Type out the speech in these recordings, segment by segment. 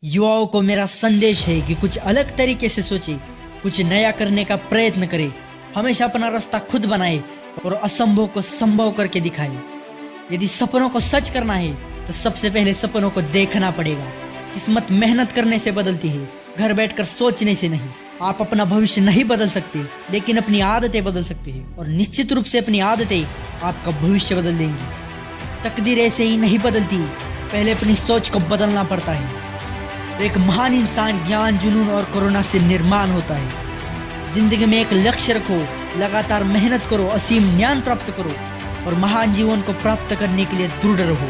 युवाओं को मेरा संदेश है कि कुछ अलग तरीके से सोचे, कुछ नया करने का प्रयत्न करे, हमेशा अपना रास्ता खुद बनाए और असंभव को संभव करके दिखाए। यदि सपनों को सच करना है तो सबसे पहले सपनों को देखना पड़ेगा। किस्मत मेहनत करने से बदलती है, घर बैठकर सोचने से नहीं। आप अपना भविष्य नहीं बदल सकते, लेकिन अपनी आदतें बदल सकते हैं, और निश्चित रूप से अपनी आदतें आपका भविष्य बदल देंगी। तकदीर ऐसे ही नहीं बदलती, पहले अपनी सोच को बदलना पड़ता है। एक महान इंसान ज्ञान, जुनून और करुणा से निर्माण होता है। जिंदगी में एक लक्ष्य रखो, लगातार मेहनत करो, असीम ज्ञान प्राप्त करो और महान जीवन को प्राप्त करने के लिए दृढ़ रहो।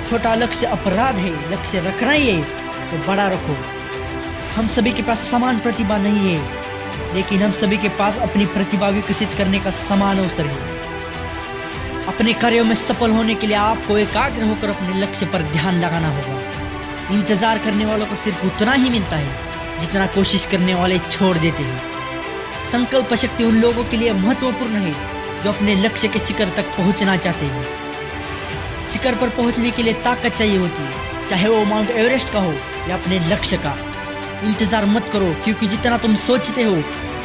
छोटा लक्ष्य अपराध है, लक्ष्य रखना ही है तो बड़ा रखो। हम सभी के पास समान प्रतिभा नहीं है, लेकिन हम सभी के पास अपनी प्रतिभा विकसित करने का समान अवसर है। अपने कार्यों में सफल होने के लिए आपको एकाग्र होकर अपने लक्ष्य पर ध्यान लगाना होगा। इंतजार करने वालों को सिर्फ उतना ही मिलता है जितना कोशिश करने वाले छोड़ देते हैं। संकल्प शक्ति उन लोगों के लिए महत्वपूर्ण है जो अपने लक्ष्य के शिखर तक पहुंचना चाहते हैं। शिखर पर पहुंचने के लिए ताकत चाहिए होती है, चाहे वो माउंट एवरेस्ट का हो या अपने लक्ष्य का। इंतजार मत करो, क्योंकि जितना तुम सोचते हो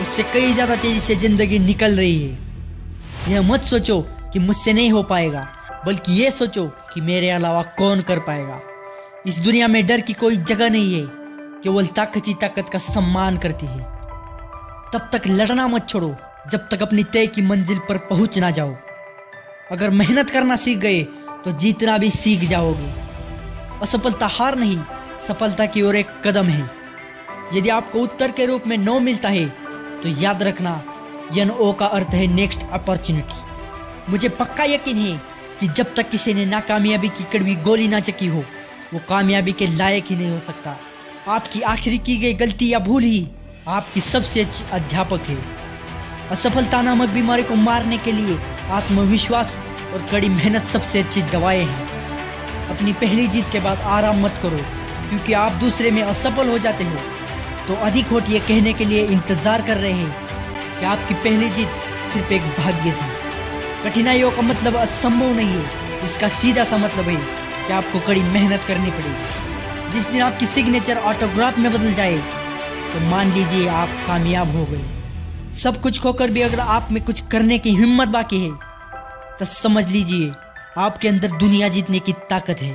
उससे कई ज्यादा तेजी से जिंदगी निकल रही है। यह मत सोचो कि मुझसे नहीं हो पाएगा, बल्कि ये सोचो कि मेरे अलावा कौन कर पाएगा। इस दुनिया में डर की कोई जगह नहीं है, केवल ताकत ही ताकत का सम्मान करती है। तब तक लड़ना मत छोड़ो जब तक अपनी तय की मंजिल पर पहुंच ना जाओ। अगर मेहनत करना सीख गए तो जीतना भी सीख जाओगे। असफलता हार नहीं, सफलता की ओर एक कदम है। यदि आपको उत्तर के रूप में नो मिलता है तो याद रखना, NO का अर्थ है नेक्स्ट अपॉर्चुनिटी। मुझे पक्का यकीन है कि जब तक किसी ने नाकामयाबी की कड़वी गोली ना चखी हो, वो कामयाबी के लायक ही नहीं हो सकता। आपकी आखिरी की गई गलती या भूल ही आपकी सबसे अच्छी अध्यापक है। असफलता नामक बीमारी को मारने के लिए आत्मविश्वास और कड़ी मेहनत सबसे अच्छी दवाएं हैं। अपनी पहली जीत के बाद आराम मत करो, क्योंकि आप दूसरे में असफल हो जाते हो तो अधिक होट ये कहने के लिए इंतजार कर रहे हैं कि आपकी पहली जीत सिर्फ एक भाग्य थी। कठिनाइयों का मतलब असंभव नहीं है, इसका सीधा सा मतलब है कि आपको कड़ी मेहनत करनी पड़ेगी। जिस दिन आपकी सिग्नेचर ऑटोग्राफ में बदल जाए तो मान लीजिए आप कामयाब हो गए। सब कुछ खोकर भी अगर आप में कुछ करने की हिम्मत बाकी है तो समझ लीजिए आपके अंदर दुनिया जीतने की ताकत है।